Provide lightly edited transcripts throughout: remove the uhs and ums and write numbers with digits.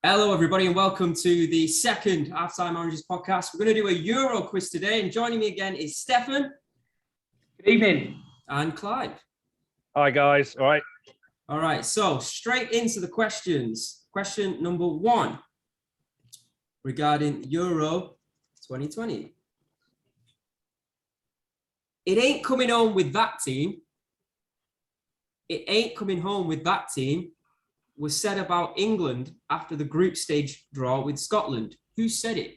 Hello, everybody, and welcome to the second Halftime Oranges podcast. We're going to do a Euro quiz today, and joining me again is Stefan. Good evening. And Clive. Hi, guys. All right. All right, so straight into the questions. Question number 1 regarding Euro 2020. It ain't coming home with that team. It ain't coming home with that team was said about England after the group stage draw with Scotland. Who said it?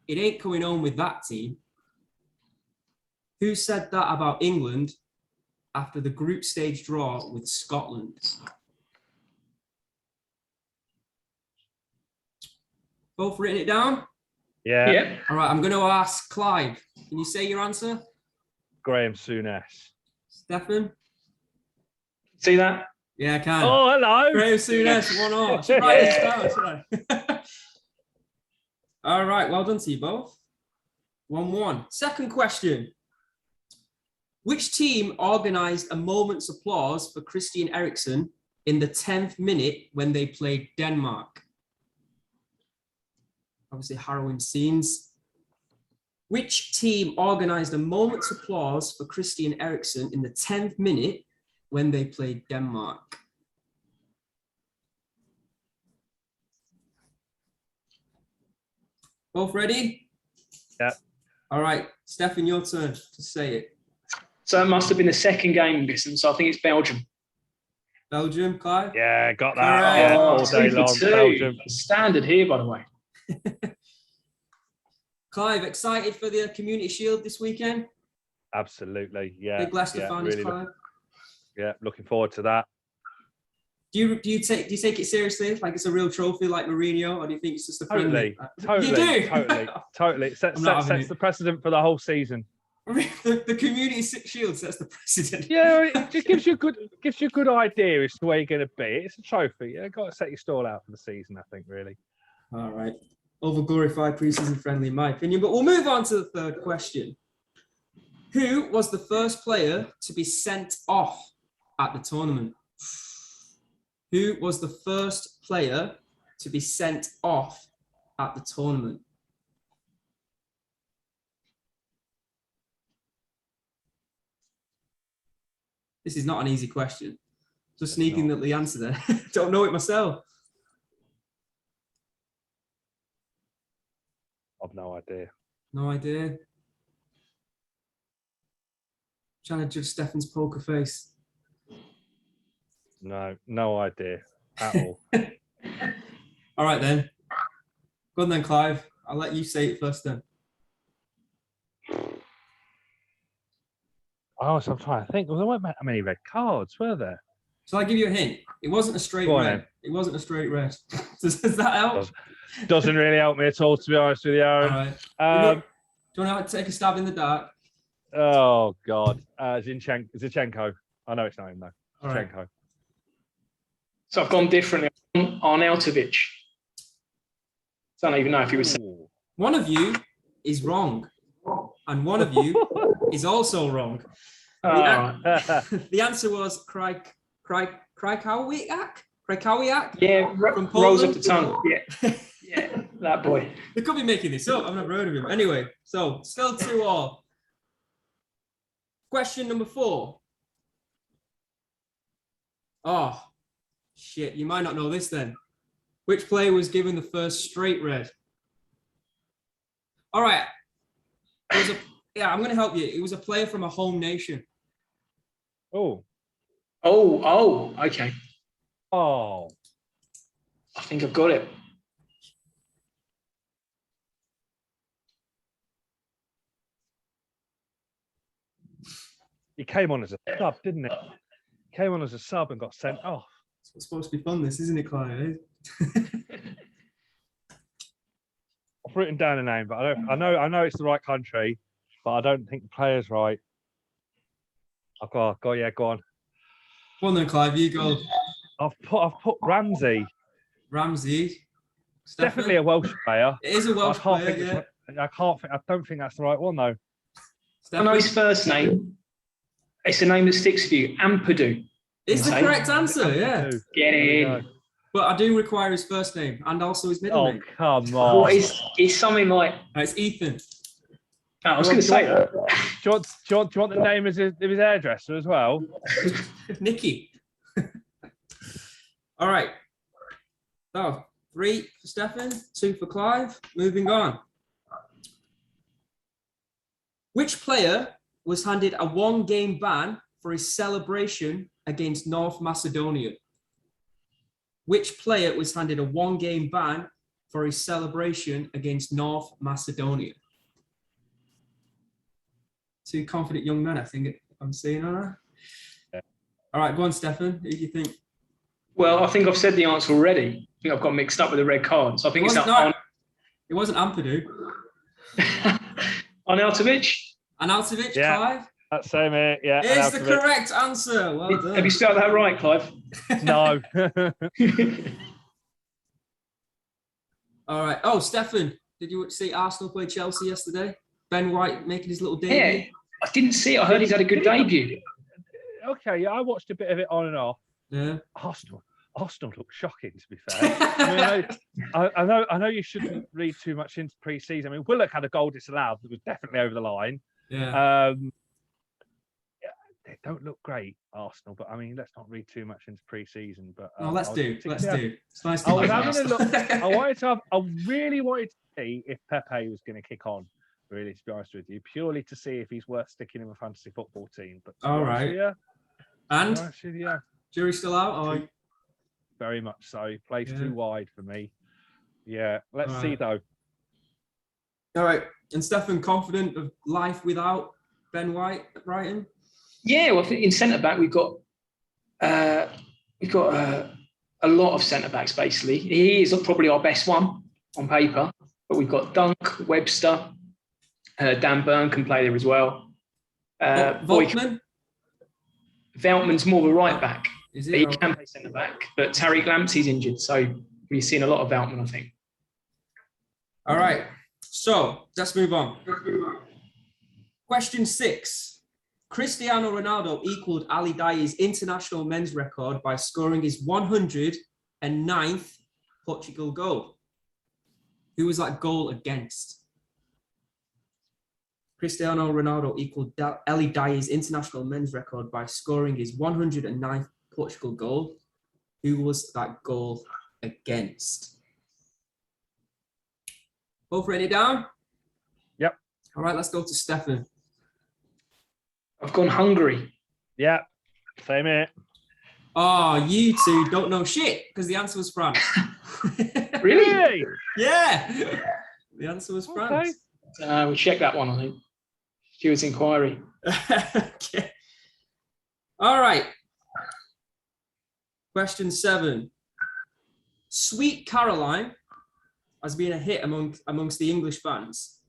It ain't coming home with that team. Who said that about England after the group stage draw with Scotland? Both written it down? Yeah. All right, I'm going to ask Clive. Can you say your answer? Graham Souness. Stefan? See that? Yeah, I can. Oh, hello. Graham Souness, 1-0. I should write this down, should I? All right, well done to you both. 1-1. Second question. Which team organised a moment's applause for Christian Eriksen in the 10th minute when they played Denmark? Obviously, harrowing scenes. Which team organised a moment's applause for Christian Eriksen in the 10th minute when they played Denmark? Both ready? Yeah. All right, Stefan, your turn to say it. So it must have been the second game, I'm guessing. So I think it's Belgium. Belgium, Clive? Yeah, got that. Correct. Yeah, Oh, all day 2 for long. 2. Belgium. Standard here, by the way. Clive, excited for the Community Shield this weekend? Absolutely. Yeah. Big Leicester yeah, fan, really Clive. looking forward to that. Do you take it seriously? Like it's a real trophy like Mourinho, or do you think it's just a friendly? Totally. You do? Totally. It sets the precedent for the whole season. the Community Shield sets the precedent. Yeah, it just gives you a good idea as to where you're going to be. It's a trophy. You've got to set your stall out for the season, I think, really. All right. Over-glorified pre-season friendly, in my opinion. But we'll move on to the third question. Who was the first player to be sent off at the tournament? Who was the first player to be sent off at the tournament? This is not an easy question. Just sneaking the answer there. Don't know it myself. I've no idea. No idea. Trying to judge Stefan's poker face. No idea at all. All right, then. Go on then, Clive. I'll let you say it first then. Oh, so I'm trying to think. Well, there weren't that many red cards, were there? Shall I give you a hint? It wasn't a straight red. Then. It wasn't a straight red. Does that help? Doesn't really help me at all, to be honest with you, Aaron. All right. Do you want to take a stab in the dark? Oh, God. Zinchenko. I know it's not him, though. Zinchenko. Right. So I've gone differently. Arnautovic. I don't even know if he was. One of you is wrong, and one of you is also wrong. The answer was Krajkowiak. Yeah, from Poland. rolls off the tongue. Yeah, that boy. They could be making this up. I've never heard of him. Anyway, so still 2-2. Question number 4. Oh, shit. You might not know this then. Which player was given the first straight red? All right. I'm going to help you. It was a player from a home nation. Oh, okay. Oh. I think I've got it. He came on as a sub, didn't he? Came on as a sub and got sent off. It's supposed to be fun, this, isn't it, Clive? I've written down a name, but I know it's the right country, but I don't think the player's right. Go on. Go on then, Clive, you go. I've put Ramsey. Ramsey. Definitely a Welsh player. It is a Welsh player, I don't think that's the right one, though. I know his first name. It's a name that sticks with you. Ampadu. It's the correct answer, yeah. Get in. But I do require his first name and also his middle Oh, name. come on. What is something like? It's Ethan. I was going to say that. Do you want the name of his hairdresser as well? Nicky. All right. So 3 for Stefan, 2 for Clive. Moving on. Which player was handed a 1-game ban for his celebration against North Macedonia? Which player was handed a 1-game ban for his celebration against North Macedonia? 2 confident young men, I think I'm saying all right. Yeah. All right, go on, Stefan. Who do you think? Well, I think I've said the answer already. I think I've got mixed up with the red card. So I think It wasn't Ampadu. Arnautovic. Arnautovic, Yeah. Clive? That's same here. Yeah. Is the correct answer. Well done. Have you spelled that right, Clive? No. All right. Oh, Stefan, did you see Arsenal play Chelsea yesterday? Ben White making his little debut. Yeah, I didn't see it. I heard he's had a good debut. Okay, yeah, I watched a bit of it on and off. Yeah. Arsenal look shocking, to be fair. I mean, I know you shouldn't read too much into pre-season. I mean, Willock had a goal disallowed that was definitely over the line. Yeah. They don't look great, Arsenal, but I mean, let's not read too much into pre-season. But Let's do. It's nice to I was like having a look. Arsenal. I really wanted to see if Pepe was going to kick on. Really, to be honest with you, purely to see if he's worth sticking in a fantasy football team. But all right. And jury's still out. Oh, very much so. He plays too wide for me. Yeah, let's all see right. though. All right. And Stefan, confident of life without Ben White at Brighton? Yeah, well, I think in centre back we've got a lot of centre backs. Basically, he is probably our best one on paper. But we've got Dunk, Webster, Dan Burn can play there as well. Volkman? Veltman's more of a right back. Is He can play centre back, but Tariq Lamptey's injured, so we've seen a lot of Veltman, I think. All right. So let's move on. Question 6. Cristiano Ronaldo equaled Ali Daei's international men's record by scoring his 109th Portugal goal. Who was that goal against? Cristiano Ronaldo equaled Ali Daei's international men's record by scoring his 109th Portugal goal. Who was that goal against? Both written it down? Yep. All right, let's go to Stefan. I've gone Hungary. Yeah, same here. Oh, you two don't know shit because the answer was France. Really? Yeah. The answer was France. Okay. We'll check that one, I think. Stuart's inquiry. Okay. All right. Question 7. Sweet Caroline has been a hit amongst the English fans.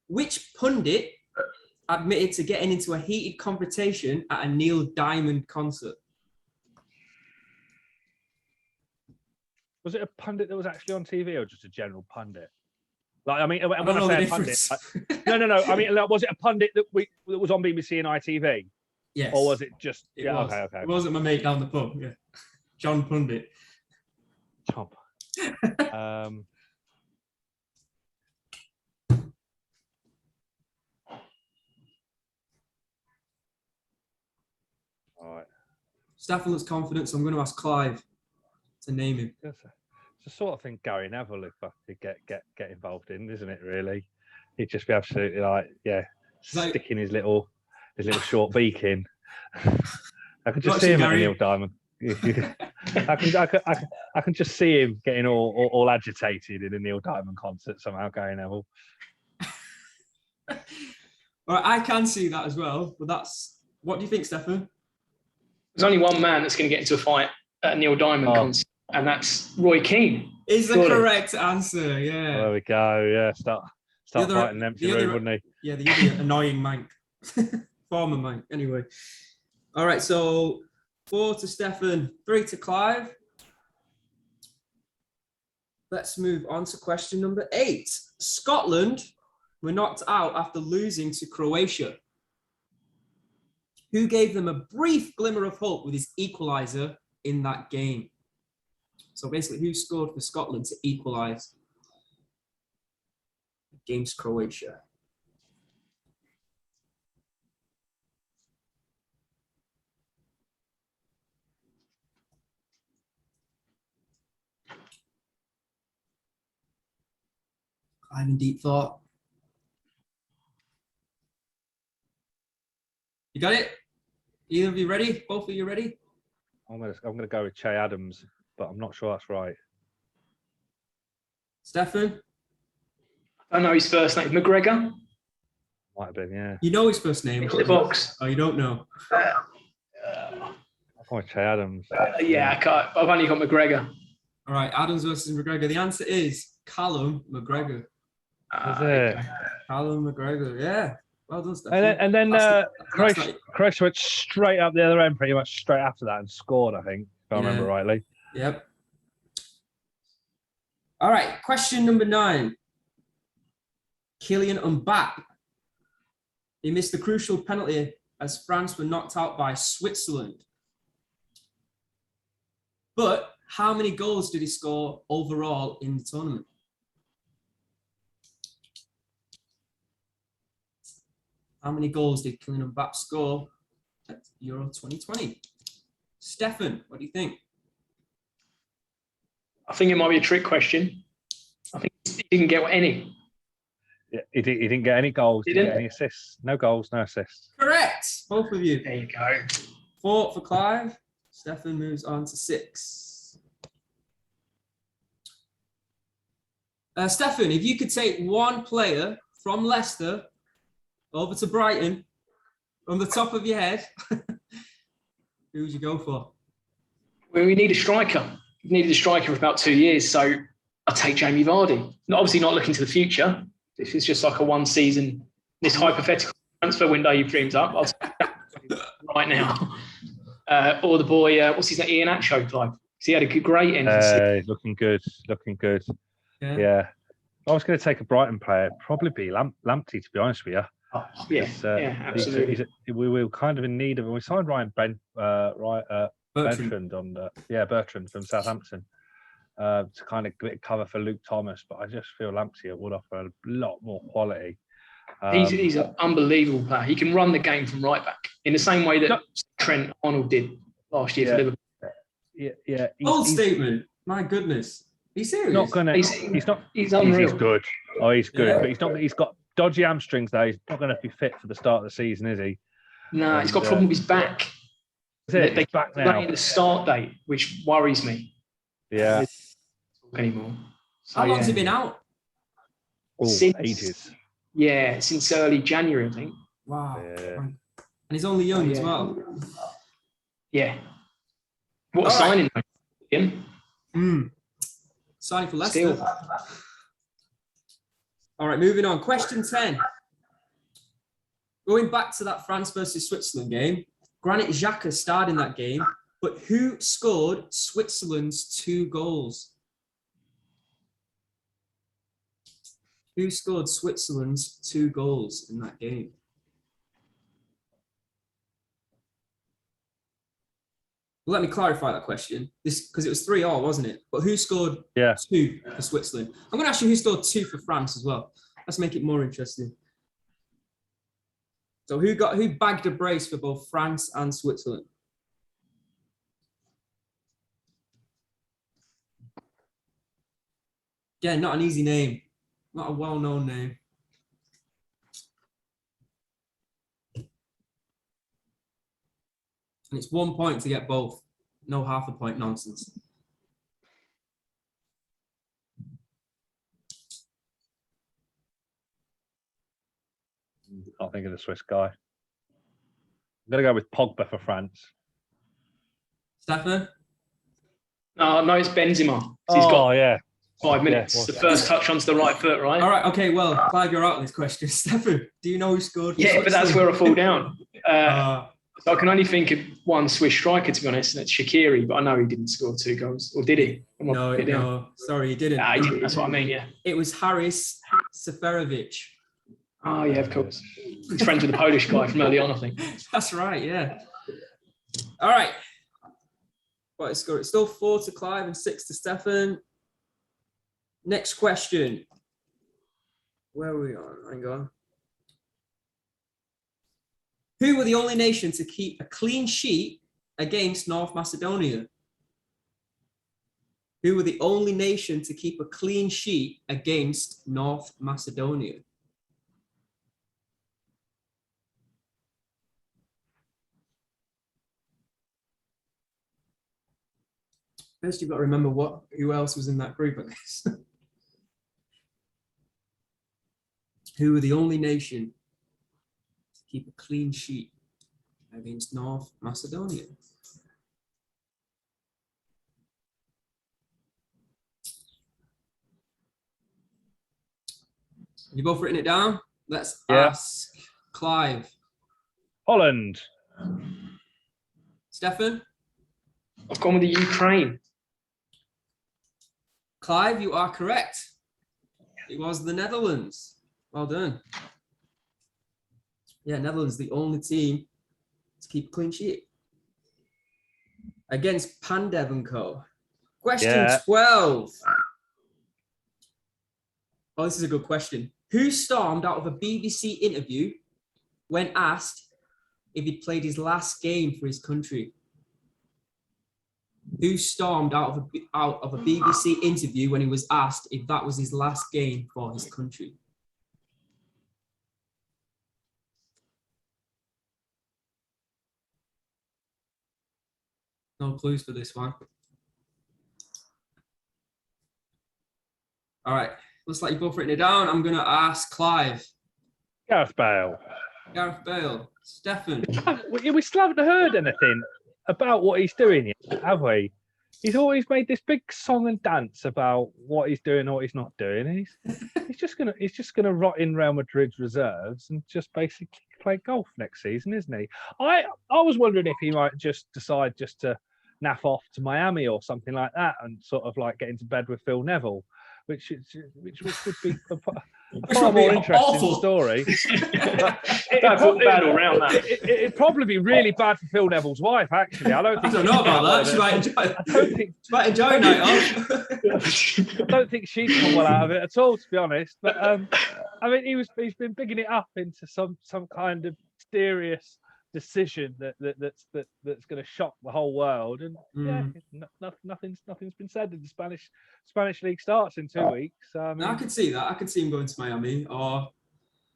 Which pundit admitted to getting into a heated confrontation at a Neil Diamond concert? Was it a pundit that was actually on TV or just a general pundit? Like, I mean, when I I say a pundit, no. I mean, was it a pundit that was on BBC and ITV? Yes. Or was it just? Okay. Okay. It wasn't my mate down the pub. Yeah. John Pundit. Top. All right. Stefan looks confident, so I'm going to ask Clive to name him. It's the sort of thing Gary Neville, if I could get involved in, isn't it? Really, he'd just be absolutely sticking his little short beak in. I could just see him at Neil Diamond. I can just see him getting all agitated in a Neil Diamond concert somehow, Gary Neville. All right, I can see that as well, but what do you think, Stefan? There's only one man that's going to get into a fight at a Neil Diamond concert, and that's Roy Keane. Is the correct answer, yeah. There we go, yeah. Start fighting an empty room, wouldn't he? Yeah, the other annoying mank. Former mank, anyway. All right, so 4 to Stefan, 3 to Clive. Let's move on to question number 8. Scotland were knocked out after losing to Croatia. Who gave them a brief glimmer of hope with his equaliser in that game? So basically, who scored for Scotland to equalise against Croatia? I'm in deep thought. You got it? Either of you ready? Both of you ready? I'm gonna go with Che Adams, but I'm not sure that's right. Stefan? I don't know his first name. McGregor? Might have been, yeah. You know his first name? Into the box. Oh, you don't know? I'm with Che Adams. Yeah, I can't. I've only got McGregor. All right, Adams versus McGregor. The answer is Callum McGregor. Callum McGregor, yeah. Well done, Stefan. And then Croatia went straight up the other end pretty much straight after that and scored, I think, if I remember rightly. Yep. All right, question number 9. Kylian Mbappe. He missed the crucial penalty as France were knocked out by Switzerland. But how many goals did he score overall in the tournament? How many goals did Kylian Mbappe score at Euro 2020? Stefan, what do you think? I think it might be a trick question. I think he didn't get any. Yeah, he didn't get any goals, didn't get any assists. No goals, no assists. Correct, both of you. There you go. 4 for Clive. Stefan moves on to 6. Stefan, if you could take one player from Leicester over to Brighton from the top of your head, who would you go for? Well, we need a striker. We needed a striker for about 2 years, so I'll take Jamie Vardy. Obviously not looking to the future. This is just like a one season, this hypothetical transfer window you've dreamed up. I'll take that right now. Or the boy, what's his name? Ian Acho, Clive. He had a great end. Looking good. Yeah. I was going to take a Brighton player, probably be Lamptey, to be honest with you. Oh, yeah, absolutely. We were kind of in need of, we signed Bertrand on Bertrand from Southampton to kind of cover for Luke Thomas, but I just feel Lamptey would offer a lot more quality. He's an unbelievable player. He can run the game from right back in the same way that Trent Arnold did last year for Liverpool. Yeah. Bold statement. My goodness. He's serious. He's unreal. He's good. Oh, he's good, Yeah. but he's not. He's got dodgy hamstrings though. He's not going to be fit for the start of the season, is he? No, he's got a problem with his back. He's back now. The start date, which worries me. Yeah. Anymore. So, How long's he been out? Ages. Yeah, since early January, I think. Wow. Yeah. And he's only young as well. Yeah. What a signing, Ian. Signing for Leicester. Still. All right, moving on. Question 10. Going back to that France versus Switzerland game, Granit Xhaka starred in that game, but who scored Switzerland's 2 goals? Who scored Switzerland's 2 goals in that game? Well, let me clarify that question. This because it was 3-3, wasn't it? But who scored 2 for Switzerland? I'm going to ask you who scored 2 for France as well. Let's make it more interesting. So who bagged a brace for both France and Switzerland? Yeah, not an easy name. Not a well-known name. And it's 1 point to get both. No half a point nonsense. Can't think of the Swiss guy. I'm going to go with Pogba for France. Stefan? No, it's Benzema. He's got 5 minutes. Yeah, the first touch onto the right foot, right? All right, okay, well, Clive, you're out on this question. Stefan, do you know who scored? Yeah, but that's where I fall down. So I can only think of one Swiss striker, to be honest, and that's Shaqiri, but I know he didn't score 2 goals. Or did he? No, sorry, he didn't. Nah, he didn't. That's what I mean, yeah. It was Haris Seferovic. Oh, yeah, of course. He's friends with the Polish guy from early on, I think. That's right, yeah. All right. Quite a score. It's still 4 to Clive and 6 to Stefan. Next question. Where are we on? Hang on. Who were the only nation to keep a clean sheet against North Macedonia? Who were the only nation to keep a clean sheet against North Macedonia? First, you've got to remember who else was in that group, I guess. Who were the only nation to keep a clean sheet against North Macedonia? You both written it down? Let's ask Clive. Holland. Stefan? I've gone with the Ukraine. Clive, you are correct. It was the Netherlands. Well done. Yeah, Netherlands, the only team to keep a clean sheet against Pandev and Co. Question 12. Oh, this is a good question. Who stormed out of a BBC interview when asked if he'd played his last game for his country? Who stormed out of a BBC interview when he was asked if that was his last game for his country? No clues for this one. All right, looks like you've both written it down. I'm going to ask Clive. Gareth Bale. Gareth Bale. Stefan. We still haven't heard anything about what he's doing yet, have we? He's always made this big song and dance about what he's doing or what he's not doing. He's just gonna rot in Real Madrid's reserves and just basically play golf next season, isn't he? I was wondering if he might just decide just to naff off to Miami or something like that and sort of like get into bed with Phil Neville, which would be a far more interesting story. It'd probably be really bad for Phil Neville's wife, actually. I don't know about that. She might enjoy night off. I don't think she'd come well out of it at all, to be honest. But I mean, he's been bigging it up into some kind of mysterious decision that's going to shock the whole world. And nothing's been said. And the Spanish league starts in 2 weeks. I could see that. I could see him going to Miami, or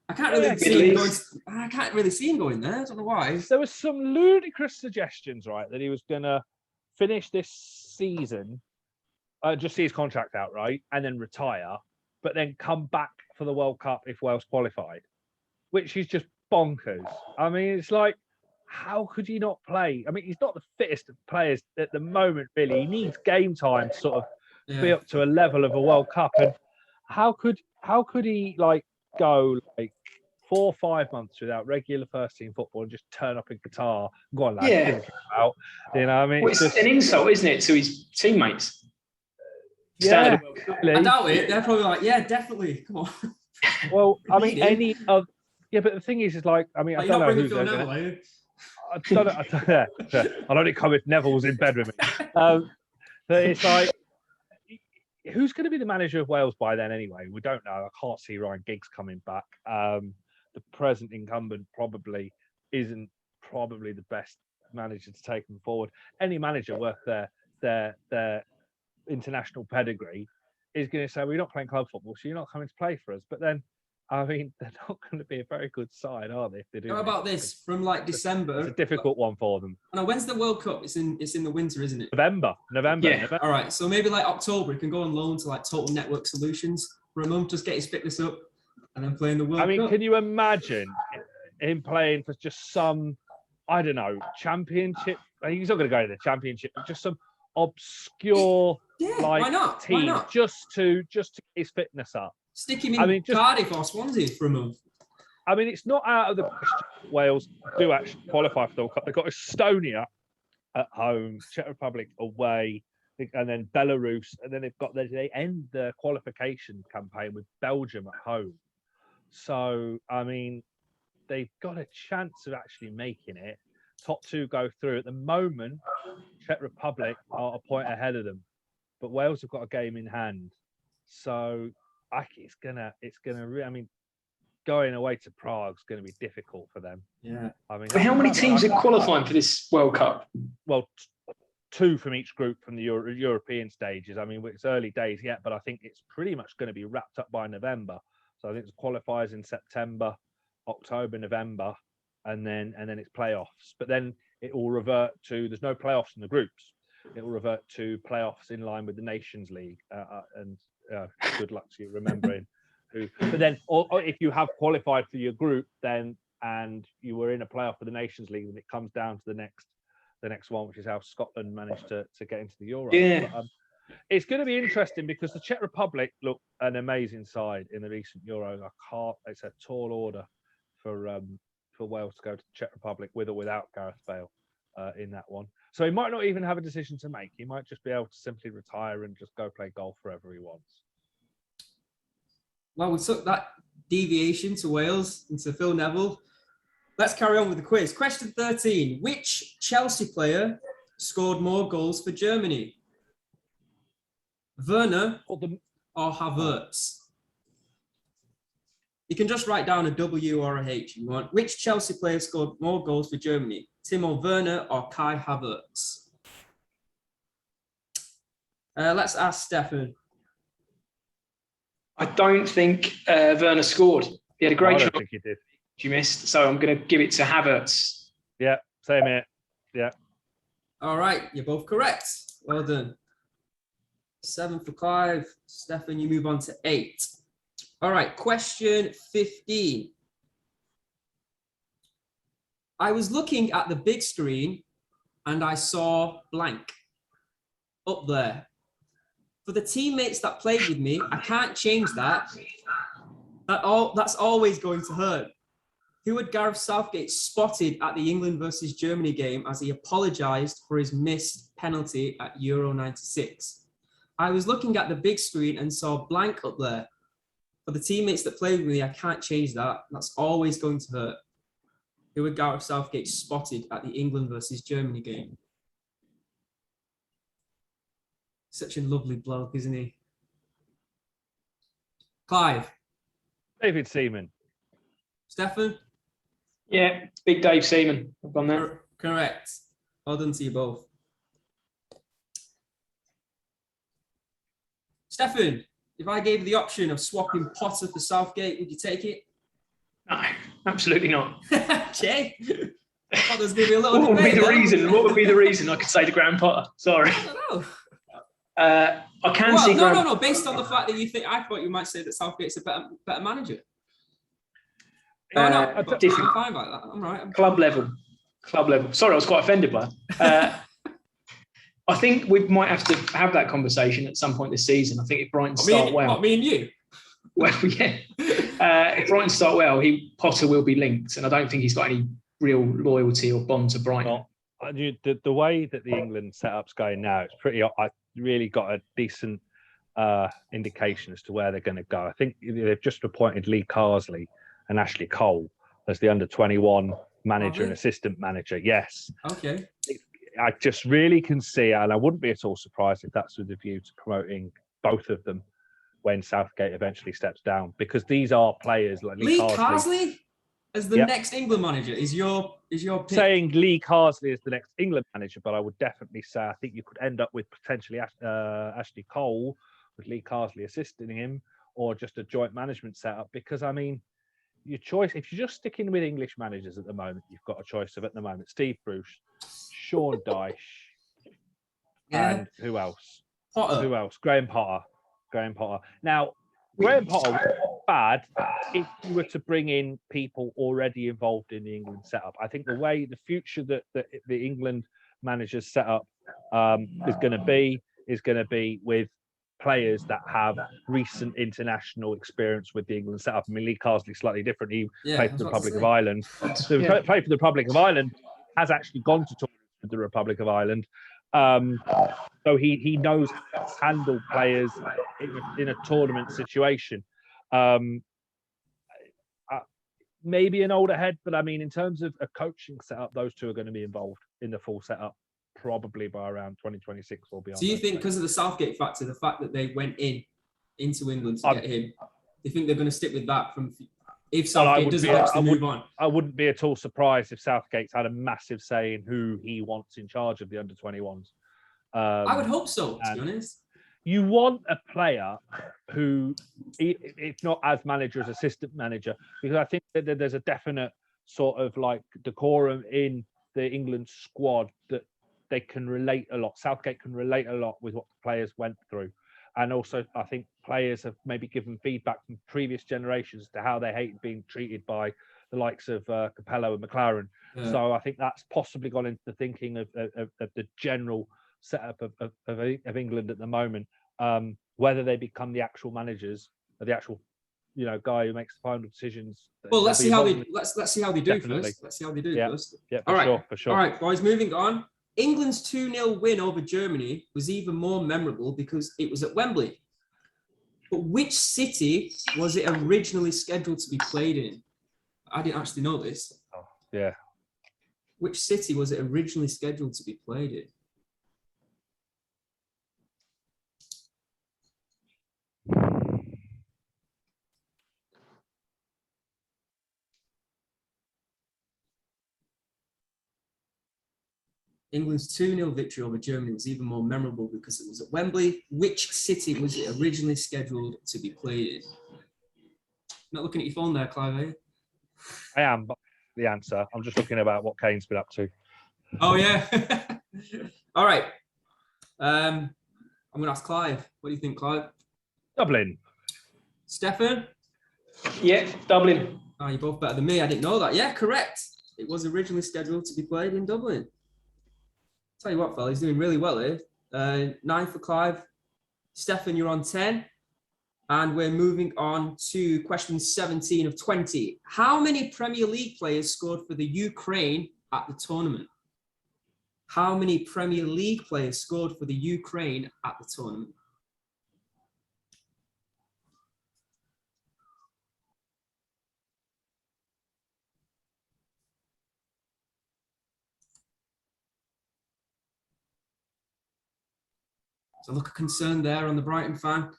I can't really see him going. I can't really see him going there. I don't know why. There was some ludicrous suggestions, right, that he was going to finish this season, just see his contract out, right, and then retire, but then come back for the World Cup if Wales qualified, which is just bonkers. I mean, it's like, how could he not play? I mean, he's not the fittest of players at the moment, really. He needs game time to sort of be up to a level of a World Cup. And how could he like go like 4 or 5 months without regular first team football and just turn up in Qatar? Go on, lad. Out. You know, I mean, it's an insult, isn't it, to his teammates? Yeah, I doubt it. They're probably like, yeah, definitely. Come on. Well, I mean, any of but the thing is like, I mean, I don't know who's going to. I'd only come if Neville's in bed with me. But it's like, who's going to be the manager of Wales by then anyway? We don't know. I can't see Ryan Giggs coming back. The present incumbent probably isn't the best manager to take them forward. Any manager worth their international pedigree is going to say, we're not playing club football, so you're not coming to play for us. But then, I mean, they're not going to be a very good side, are they? If they do. How about this? From like December, it's a difficult one for them. I know, when's the World Cup? It's in the winter, isn't it? November. Yeah. November. All right. So maybe like October, he can go on loan to like Total Network Solutions for a month, just get his fitness up, and then play in the World Cup. I mean, can you imagine him playing for just some, I don't know, championship? He's not going to go to the championship, but just some obscure why not? team, Why not? just to get his fitness up. Stick him in Cardiff or Swansea for a month. I mean, it's not out of the question. Wales do actually qualify for the World Cup. They've got Estonia at home, Czech Republic away, and then Belarus, and then they end the qualification campaign with Belgium at home. So, I mean, they've got a chance of actually making it top 2 go through. At the moment, Czech Republic are a point ahead of them, but Wales have got a game in hand. So it's gonna. I mean, going away to Prague is going to be difficult for them. Yeah. I mean, But how many teams are qualifying for this World Cup? Well, 2 from each group from the European stages. I mean, it's early days yet, but I think it's pretty much going to be wrapped up by November. So I think it's qualifiers in September, October, November, and then it's playoffs. But then it will revert to, there's no playoffs in the groups. It will revert to playoffs in line with the Nations League. And good luck to you remembering who. But then, or if you have qualified for your group, then and you were in a playoff for the Nations League, then it comes down to the next one, which is how Scotland managed to get into the Euros. Yeah. But, it's going to be interesting because the Czech Republic look an amazing side in the recent Euros. It's a tall order for Wales to go to the Czech Republic with or without Gareth Bale in that one. So he might not even have a decision to make. He might just be able to simply retire and just go play golf wherever he wants. Well, we took that deviation to Wales and to Phil Neville. Let's carry on with the quiz. Question 13. Which Chelsea player scored more goals for Germany? Werner or Havertz? You can just write down a W or a H if you want. Which Chelsea player scored more goals for Germany? Timo Werner or Kai Havertz? Let's ask Stefan. I don't think Werner scored. He had a great I shot. don't think he did. You missed, so I'm going to give it to Havertz. Yeah, same here. Yeah. All right, you're both correct. Well done. 7 for Clive. Stefan, you move on to 8. All right, question 15. I was looking at the big screen and I saw blank up there. For the teammates that played with me, I can't change that. That's always going to hurt. Who had Gareth Southgate spotted at the England versus Germany game as he apologised for his missed penalty at Euro 96? I was looking at the big screen and saw blank up there. For the teammates that played with me, I can't change that. That's always going to hurt. Who had Gareth Southgate spotted at the England versus Germany game? Such a lovely bloke, isn't he? Clive. David Seaman. Stefan? Yeah, big Dave Seaman. I've gone there. Correct. Well done to you both. Stefan, if I gave you the option of swapping Potter for Southgate, would you take it? No, absolutely not. Jay? I thought there was going to be a little What would be debate the there. reason? What would be the reason I could say to Graham Potter? Sorry. I don't know. I can see. No. Based on the fact that you think, I thought you might say that Southgate's a better manager. No, I'm different. fine by that. I'm right. Club level. Sorry, I was quite offended by that. I think we might have to have that conversation at some point this season. I think if Brighton start well. What, me and you? Well, yeah. If Brighton start well, Potter will be linked, and I don't think he's got any real loyalty or bond to Brighton. Well, the way that the England setup's going now, it's pretty. I really got a decent indication as to where they're going to go. I think they've just appointed Lee Carsley and Ashley Cole as the under-21 manager and assistant manager. Yes. Okay. I just really can see, and I wouldn't be at all surprised if that's with a view to promoting both of them when Southgate eventually steps down, because these are players like Lee Carsley as the next England manager is your pick. Saying Lee Carsley is the next England manager, but I would definitely say I think you could end up with potentially Ashley Cole with Lee Carsley assisting him, or just a joint management setup. Because I mean, your choice, if you're just sticking with English managers at the moment, you've got a choice of at the moment Steve Bruce, Sean Dyche, and who else? Potter. Who else? Graham Potter. Now, Graham Potter was bad if you were to bring in people already involved in the England setup. I think the future that the England managers set up is going to be with players that have recent international experience with the England setup. I mean, Lee Carsley's slightly different. He played for the Republic of Ireland. So played for the Republic of Ireland, has actually gone to tournaments with the Republic of Ireland. So he knows how to handle players in a tournament situation. maybe an older head, but I mean, in terms of a coaching setup, those two are going to be involved in the full setup probably by around 2026 or beyond. So you think because of the Southgate factor, the fact that they went into England to get him, do you think they're going to stick with that from if Southgate doesn't actually move on? I wouldn't be at all surprised if Southgate's had a massive say in who he wants in charge of the under-21s. I would hope so, to be honest. You want a player who, if not as manager, as assistant manager, because I think that there's a definite sort of like decorum in the England squad that they can relate a lot. Southgate can relate a lot with what the players went through. And also, I think players have maybe given feedback from previous generations as to how they hate being treated by the likes of Capello and McLaren. Yeah. So I think that's possibly gone into the thinking of the general setup of England at the moment. Whether they become the actual managers, or the actual, guy who makes the final decisions. Well, let's see how they do first. Let's see how they do first. Yeah, for sure. All right, boys, moving on. England's 2-0 win over Germany was even more memorable because it was at Wembley. But which city was it originally scheduled to be played in? I didn't actually know this. Oh, yeah. Which city was it originally scheduled to be played in? England's 2-0 victory over Germany was even more memorable because it was at Wembley. Which city was it originally scheduled to be played in? Not looking at your phone there, Clive, are you? I am, but the answer. I'm just looking about what Kane's been up to. Oh, yeah. All right. I'm going to ask Clive. What do you think, Clive? Dublin. Stefan? Yeah, Dublin. Oh, you're both better than me. I didn't know that. Yeah, correct. It was originally scheduled to be played in Dublin. Tell you what, fella, he's doing really well here. 9 for Clive. Stefan, you're on 10. And we're moving on to question 17 of 20. How many Premier League players scored for the Ukraine at the tournament? How many Premier League players scored for the Ukraine at the tournament? So look of concern there on the Brighton fan.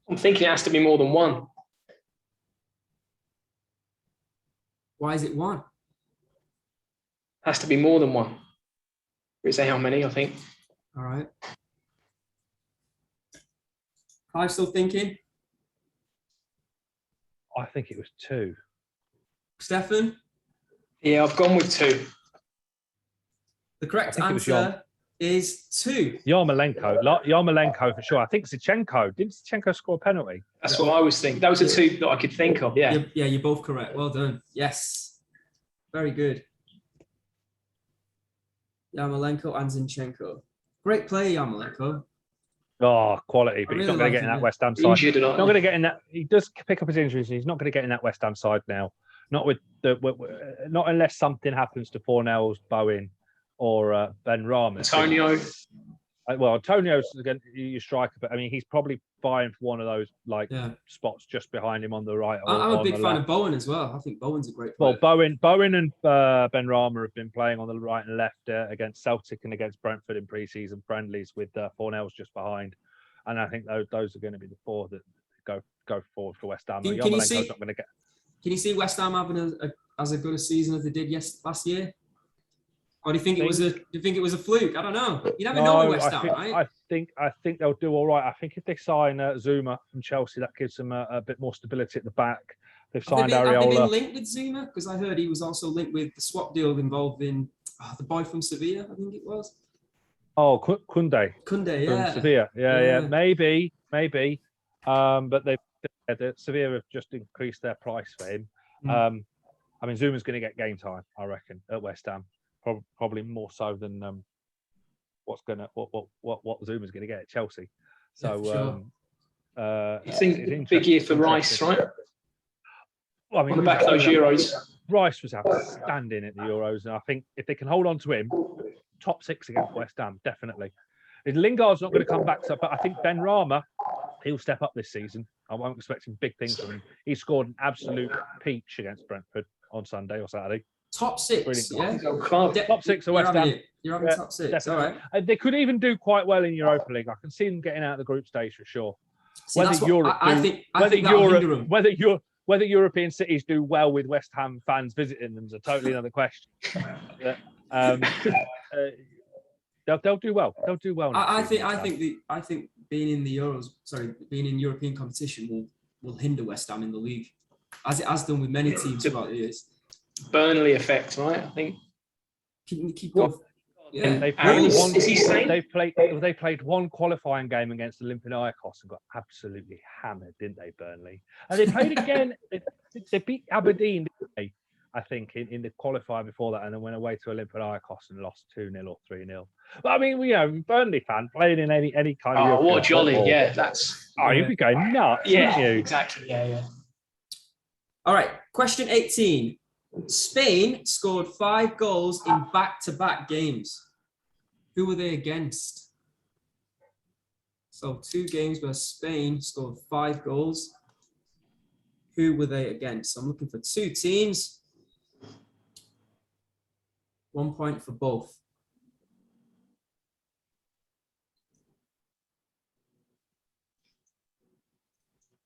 I'm thinking it has to be more than one. Why is it one? Has to be more than one. We say how many, I think. All right. Clive still thinking? I think it was 2. Stefan? Yeah, I've gone with 2. The correct answer is 2. Yarmolenko for sure. I think Zinchenko. Didn't Zinchenko score a penalty? That's what I was thinking. That was the 2 that I could think of. Yeah. You're both correct. Well done. Yes. Very good. Yarmolenko and Zinchenko. Great play, Yarmolenko. Oh, quality, but he's not going to get in that West Ham side. He's not going to get in that. He does pick up his injuries. He's not going to get in that West Ham side now. Not unless something happens to Fornells, Bowen, or Ben Rama. Antonio. Well, Antonio's your striker, but I mean, he's probably vying for one of those spots just behind him on the right. I'm a big fan of Bowen as well. I think Bowen's a great player. Well, Bowen and Ben Rama have been playing on the right and left against Celtic and against Brentford in pre-season friendlies with Fornells just behind, and I think those are going to be the 4 that go forward for West Ham. Can you see West Ham having as good a season as they did last year? Or do you think it was a fluke? I don't know. You never know with West Ham, right? I think they'll do all right. I think if they sign Zuma from Chelsea, that gives them a bit more stability at the back. They've signed Areola. Have they been linked with Zuma? Because I heard he was also linked with the swap deal involving the boy from Sevilla, I think it was. Oh, Kunde. Kunde, yeah. From Sevilla. Yeah. Maybe. But Sevilla have just increased their price for him. I mean, Zuma's going to get game time, I reckon, at West Ham. Probably more so than what Zuma's going to get at Chelsea. So, you think big year for Rice, right? Well, I mean, on the back of those Euros, Rice was outstanding at the Euros, and I think if they can hold on to him, top 6 against West Ham, definitely. Lingard's not going to come back, but I think Ben Rama he'll step up this season. I won't expect him big things from him. He scored an absolute peach against Brentford on Sunday or Saturday. Top six, Brilliant. yeah? Top six of West Ham. You're having top six, Definitely. all right. They could even do quite well in Europa League. I can see them getting out of the group stage for sure. See, that's what I think that'll hinder them. Whether European cities do well with West Ham fans visiting them is a totally another question. They'll do well. They'll do well. I think being in being in European competition will hinder West Ham in the league, as it has done with many teams throughout the years. Burnley effect, right? I think. Keep going. Yeah. They played one qualifying game against Olympiacos and got absolutely hammered, didn't they, Burnley? And they played again. They beat Aberdeen, didn't they? I think in the qualifier before that, and then went away to Olympiacos and lost 2-0 or 3-0. But I mean, Burnley fan playing in any kind of. Oh, what jolly! Football. Yeah, that's. Oh, you'd be going nuts, yeah, wouldn't you? Exactly. Yeah. All right, question 18. Spain scored 5 goals in back-to-back games. Who were they against? So 2 games where Spain scored 5 goals. Who were they against? I'm looking for 2 teams. 1 point for both.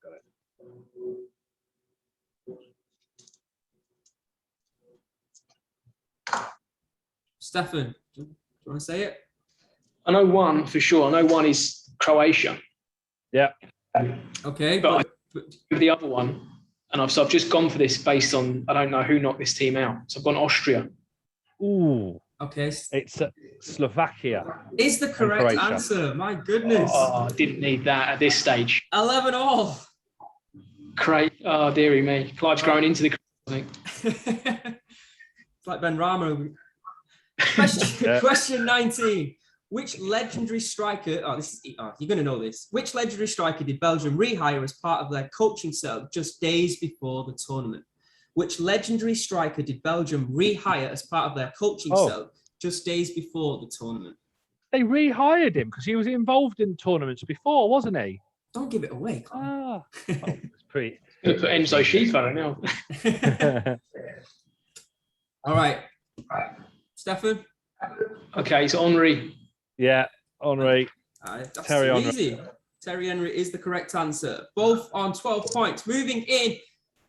Got it. Stefan, do you want to say it? I know one for sure. I know one is Croatia. Yeah. Okay, but the other one, and I've just gone for this based on I don't know who knocked this team out. So I've gone Austria. Ooh. Okay. It's Slovakia. Is the correct answer? My goodness. Oh, I didn't need that at this stage. 11-all. Great. Oh, dearie me. Clive's growing into the. I think. It's like Ben Rama. Question 19. Which legendary striker? You're going to know this. Which legendary striker did Belgium rehire as part of their coaching setup just days before the tournament? Which legendary striker did Belgium rehire as part of their coaching setup just days before the tournament? They rehired him because he was involved in tournaments before, wasn't he? Don't give it away. It's pretty. Put Enzo Schiffer now. All right. Stefan? Okay, so Henry. Yeah, Henry. That's Terry Henry. easy. Terry Henry is the correct answer. Both on 12 points. Moving in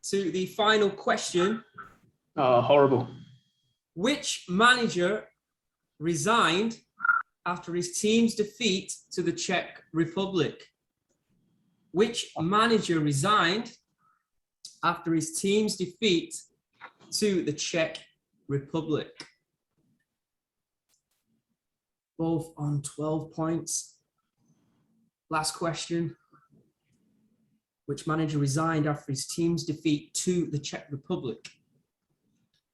to the final question. Oh, horrible. Which manager resigned after his team's defeat to the Czech Republic? Which manager resigned after his team's defeat to the Czech Republic? Both on 12 points. Last question. Which manager resigned after his team's defeat to the Czech Republic?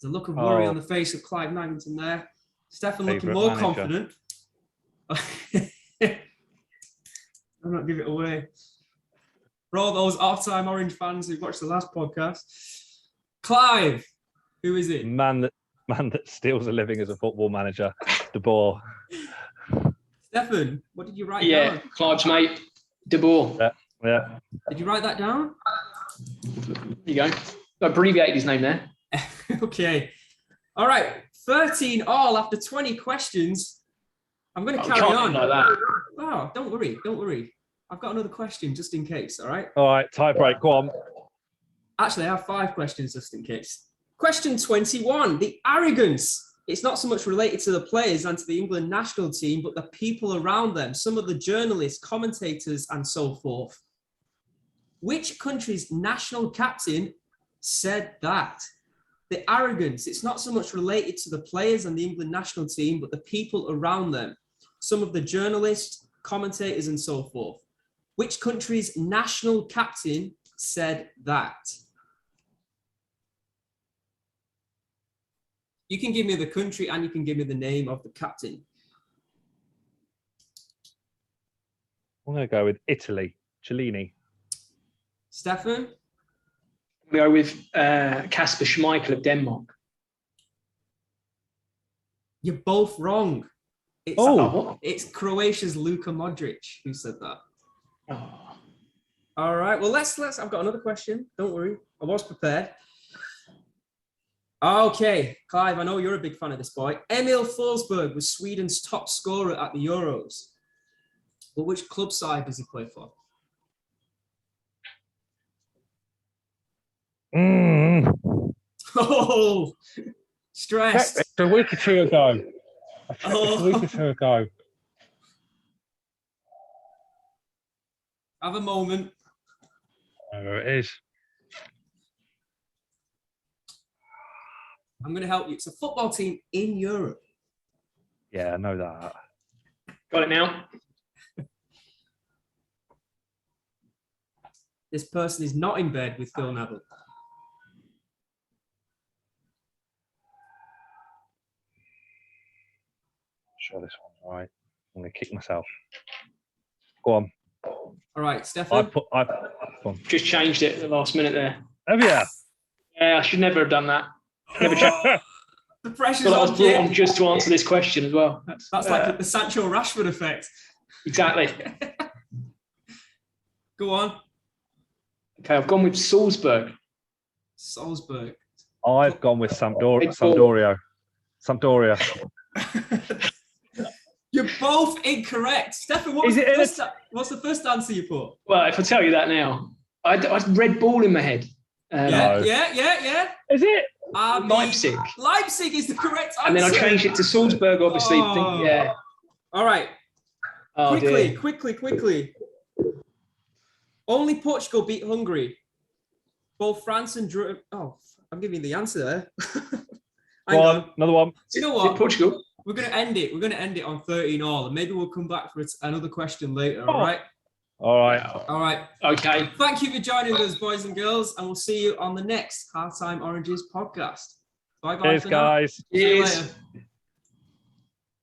There's a look of worry on the face of Clive Magnuson there. Stefan looking more confident. I'm not giving it away. For all those off-time Orange fans who watched the last podcast. Clive, who is it? Man that steals a living as a football manager, De Boer. Stefan, what did you write down? Clive's mate, De Boer. Yeah. Did you write that down? There you go. I abbreviated his name there. Okay. All right. 13 all after 20 questions. I'm going to carry on. Like that. Oh, don't worry. I've got another question just in case, all right? All right, tie break, go on. Actually, I have 5 questions just in case. Question 21, the arrogance. It's not so much related to the players and to the England national team, but the people around them, some of the journalists, commentators, and so forth. Which country's national captain said that? The arrogance, it's not so much related to the players and the England national team, but the people around them, some of the journalists, commentators, and so forth. Which country's national captain said that? You can give me the country and you can give me the name of the captain. I'm going to go with Italy, Cellini. Stefan? We go with Kasper Schmeichel of Denmark. You're both wrong. It's Croatia's Luka Modric who said that. Oh. All right. Well, let's. I've got another question. Don't worry. I was prepared. Okay, Clive, I know you're a big fan of this boy. Emil Forsberg was Sweden's top scorer at the Euros. But which club side does he play for? Oh, stressed. It's a week or two ago. It's Oh. a week or two ago. Have a moment. There it is. I'm going to help you. It's a football team in Europe. Yeah, I know that. Got it now. This person is not in bed with Phil Neville. Sure, this one's right. I'm going to kick myself. Go on. All right, Stefan. Go on. Just changed it at the last minute there. Have you? Yeah, I should never have done that. Never changed. The pressure's But I was on, brought kid. on just to answer this question as well. That's like the Sancho Rashford effect. Exactly. Go on. Okay, I've gone with Salzburg. Salzburg. I've gone with Sampdoria. You're both incorrect. Stefan, what's the first answer you put? Well, if I tell you that now, I had Red Ball in my head. Yeah. Is it? Leipzig. Leipzig is the correct answer. And then I changed it to Salzburg, obviously. Oh. Yeah. All right. Oh, Quickly. Only Portugal beat Hungary. Both France and I'm giving you the answer there. Go on, another one. You know Is it what? Portugal? We're going to end it. We're going to end it on 13-all, and maybe we'll come back for another question later. All right. All right. All right. Okay. Thank you for joining us, boys and girls, and we'll see you on the next Halftime Oranges podcast. Bye, guys. Cheers, guys. See you Cheers. later.